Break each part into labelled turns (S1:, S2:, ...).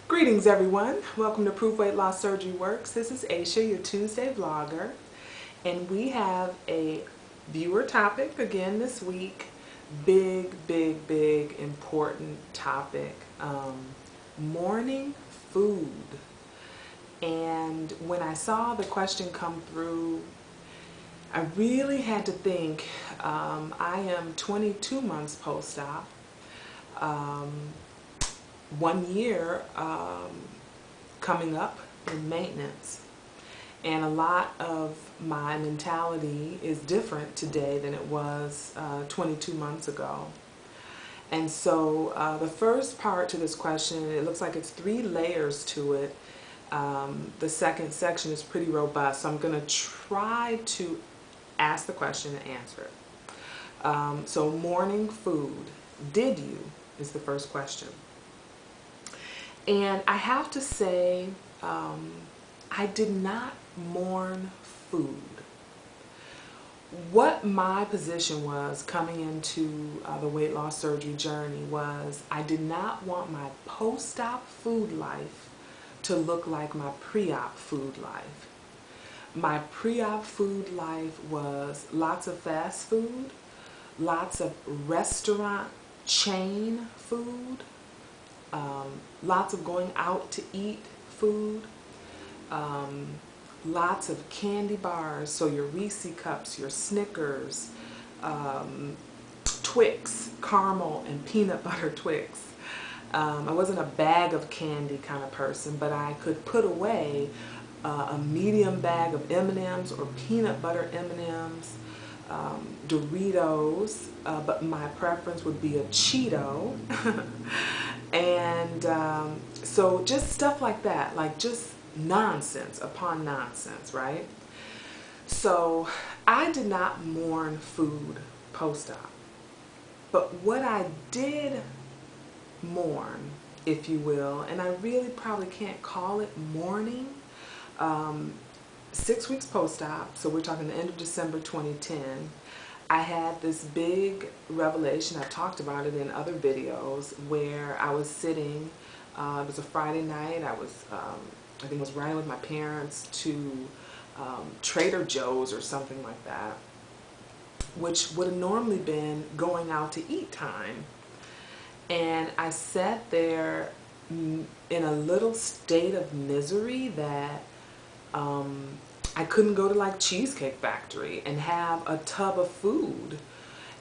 S1: Greetings everyone, welcome to Proof Weight Loss Surgery Works. This is Ayeshah, your Tuesday vlogger, and we have a viewer topic again this week. Big important topic, morning food. And when I saw the question come through, I really had to think. I am 22 months post-op. 1 year coming up in maintenance, and a lot of my mentality is different today than it was 22 months ago. And so the first part to this question, it looks like it's 3 layers to it. The second section is pretty robust, so I'm going to try to ask the question and answer it. So morning food, did you, is the first question. And I have to say, I did not mourn food. What my position was coming into the weight loss surgery journey was I did not want my post-op food life to look like my pre-op food life. My pre-op food life was lots of fast food, lots of restaurant chain food, lots of going out to eat food, lots of candy bars, so your Reese cups, your Snickers, Twix, caramel and peanut butter Twix. I wasn't a bag of candy kind of person, but I could put away a medium bag of M&Ms or peanut butter M&Ms, Doritos, but my preference would be a Cheeto. And so just stuff like that, like just nonsense upon nonsense, right? So I did not mourn food post-op. But what I did mourn, if you will, and I really probably can't call it mourning, 6 weeks post-op, so we're talking the end of December 2010, I had this big revelation. I've talked about it in other videos where I was sitting, it was a Friday night, I was, I think I was riding with my parents to Trader Joe's or something like that, which would have normally been going out to eat time. And I sat there in a little state of misery that I couldn't go to like Cheesecake Factory and have a tub of food.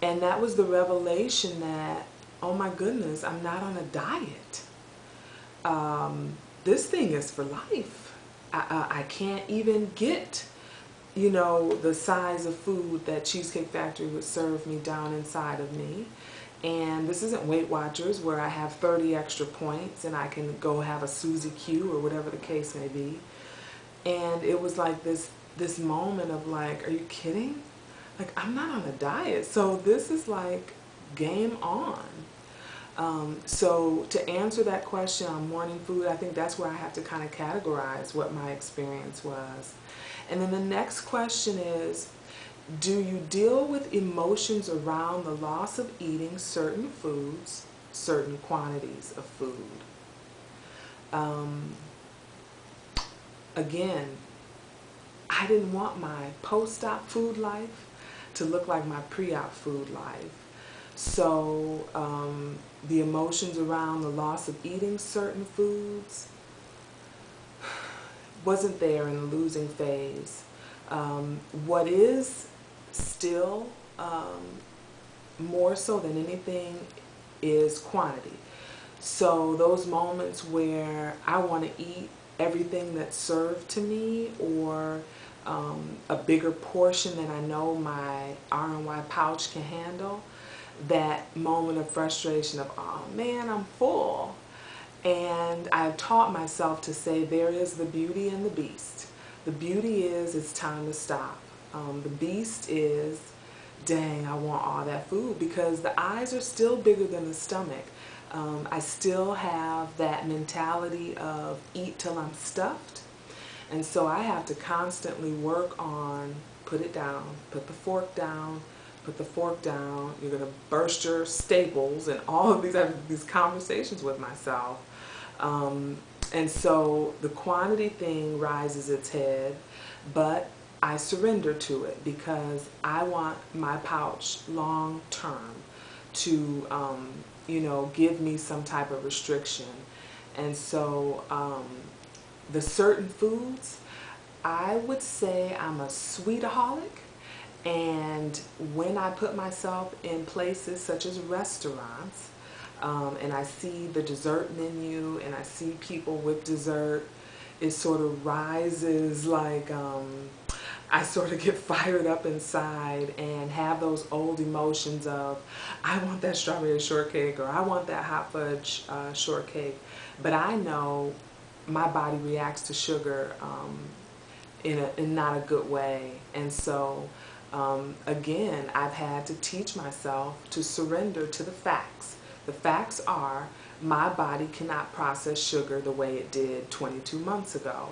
S1: And that was the revelation that, oh my goodness, I'm not on a diet. This thing is for life. I can't even get, you know, the size of food that Cheesecake Factory would serve me down inside of me. And this isn't Weight Watchers where I have 30 extra points and I can go have a Suzy Q or whatever the case may be. And it was like this moment of like, are you kidding? Like, I'm not on a diet. So this is like game on. So to answer that question on morning food, I think that's where I have to kind of categorize what my experience was. And then the next question is, do you deal with emotions around the loss of eating certain foods, certain quantities of food? Again, I didn't want my post-op food life to look like my pre-op food life. So the emotions around the loss of eating certain foods wasn't there in the losing phase. What is still more so than anything is quantity. So those moments where I want to eat everything that's served to me, or a bigger portion than I know my R&Y pouch can handle, that moment of frustration of, oh man, I'm full. And I've taught myself to say there is the beauty and the beast. The beauty is it's time to stop. The beast is, dang, I want all that food, because the eyes are still bigger than the stomach. I still have that mentality of eat till I'm stuffed. And so I have to constantly work on put it down, put the fork down, put the fork down. You're going to burst your staples and all of these conversations with myself. And so the quantity thing rises its head, but I surrender to it because I want my pouch long term to, you know, give me some type of restriction. And so the certain foods, I would say I'm a sweetaholic. And when I put myself in places such as restaurants, and I see the dessert menu and I see people with dessert, it sort of rises like, I sort of get fired up inside and have those old emotions of, I want that strawberry shortcake or I want that hot fudge shortcake. But I know my body reacts to sugar in not a good way. And so again, I've had to teach myself to surrender to the facts. The facts are my body cannot process sugar the way it did 22 months ago.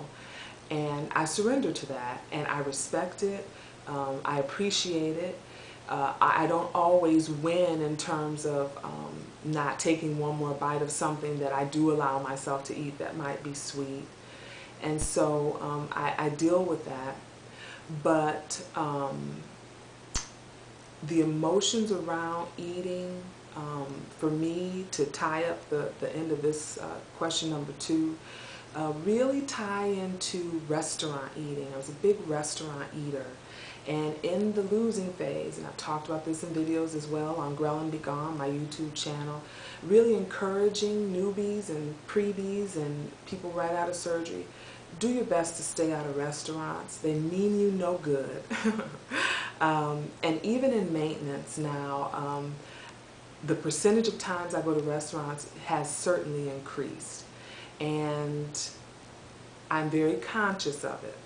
S1: And I surrender to that, and I respect it. I appreciate it. I don't always win in terms of not taking one more bite of something that I do allow myself to eat that might be sweet. And so I deal with that. But the emotions around eating, for me to tie up the end of this question number 2, really tie into restaurant eating. I was a big restaurant eater. And in the losing phase, and I've talked about this in videos as well on Ghrelinbgone, my YouTube channel, really encouraging newbies and preebies and people right out of surgery, do your best to stay out of restaurants. They mean you no good. And even in maintenance now, the percentage of times I go to restaurants has certainly increased. And I'm very conscious of it.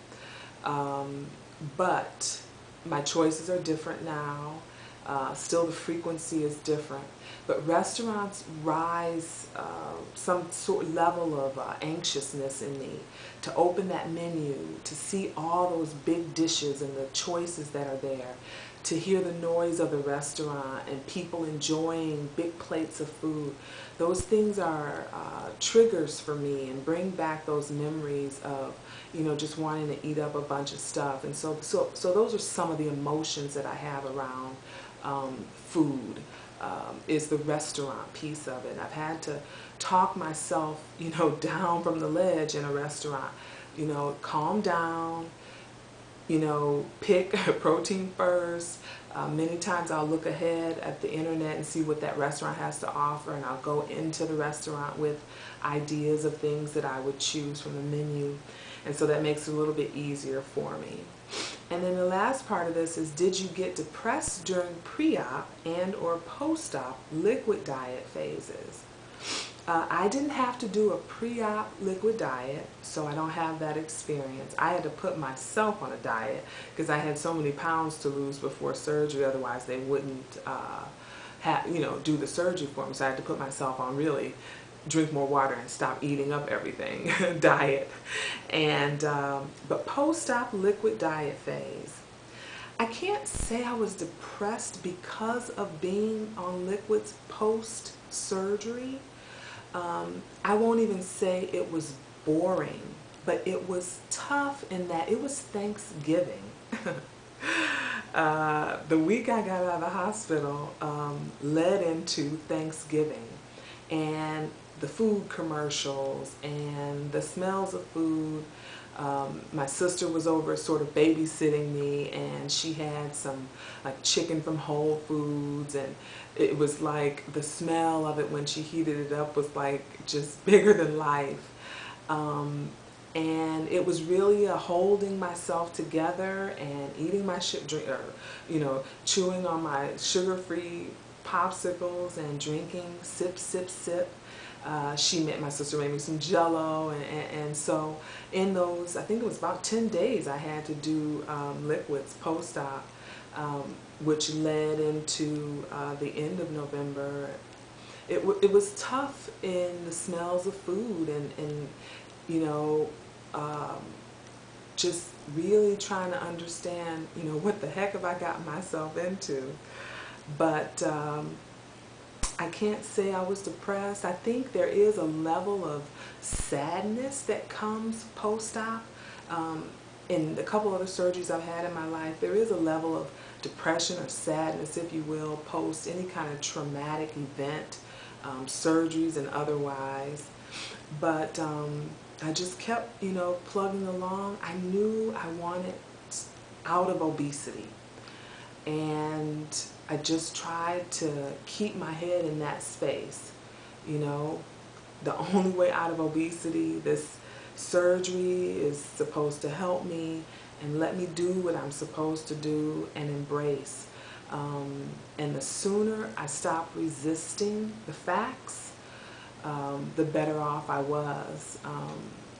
S1: But my choices are different now. Still the frequency is different. But restaurants rise some sort of level of anxiousness in me to open that menu, to see all those big dishes and the choices that are there, to hear the noise of the restaurant and people enjoying big plates of food. Those things are triggers for me and bring back those memories of, you know, just wanting to eat up a bunch of stuff. And so those are some of the emotions that I have around food, is the restaurant piece of it. And I've had to talk myself, you know, down from the ledge in a restaurant. You know, calm down, you know, pick protein first. Many times I'll look ahead at the internet and see what that restaurant has to offer, and I'll go into the restaurant with ideas of things that I would choose from the menu. And so that makes it a little bit easier for me. And then the last part of this is, did you get depressed during pre-op and or post-op liquid diet phases? I didn't have to do a pre-op liquid diet, so I don't have that experience. I had to put myself on a diet because I had so many pounds to lose before surgery. Otherwise, they wouldn't do the surgery for me. So I had to put myself on really drink more water and stop eating up everything diet. And but post-op liquid diet phase, I can't say I was depressed because of being on liquids post-surgery. I won't even say it was boring, but it was tough in that it was Thanksgiving. The week I got out of the hospital led into Thanksgiving, and the food commercials and the smells of food. My sister was over sort of babysitting me, and she had some like chicken from Whole Foods, and it was like the smell of it when she heated it up was like just bigger than life. And it was really a holding myself together and eating my chewing on my sugar-free popsicles and drinking sip, sip, sip. My sister made me some Jell-O, and so in those, I think it was about 10 days, I had to do liquids post-op, which led into the end of November. It was tough in the smells of food and you know, just really trying to understand, you know, what the heck have I gotten myself into. But I can't say I was depressed. I think there is a level of sadness that comes post-op. In a couple other surgeries I've had in my life, there is a level of depression or sadness, if you will, post any kind of traumatic event, surgeries and otherwise. But I just kept, plugging along. I knew I wanted out of obesity. And I just tried to keep my head in that space. The only way out of obesity, this surgery is supposed to help me and let me do what I'm supposed to do and embrace. And the sooner I stopped resisting the facts, the better off I was.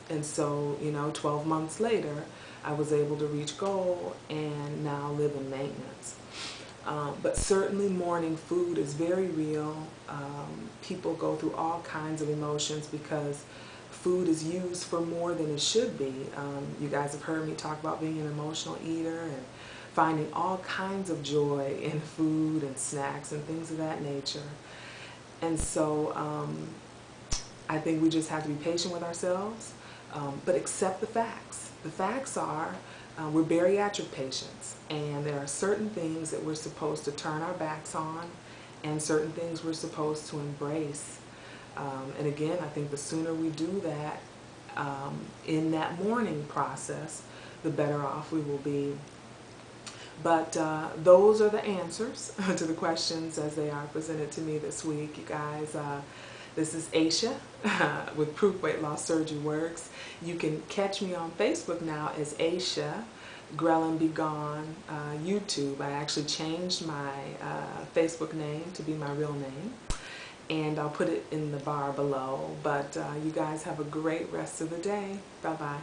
S1: And so, 12 months later, I was able to reach goal and now live in maintenance. But certainly mourning food is very real. People go through all kinds of emotions because food is used for more than it should be. You guys have heard me talk about being an emotional eater and finding all kinds of joy in food and snacks and things of that nature. And so I think we just have to be patient with ourselves, but accept the facts. The facts are we're bariatric patients, and there are certain things that we're supposed to turn our backs on and certain things we're supposed to embrace. And again, I think the sooner we do that in that mourning process, the better off we will be. But those are the answers to the questions as they are presented to me this week, you guys. This is Ayeshah with Proof Weight Loss Surgery Works. You can catch me on Facebook now as Ayeshah Ghrelinbgone. YouTube, I actually changed my Facebook name to be my real name, and I'll put it in the bar below. But you guys have a great rest of the day. Bye-bye.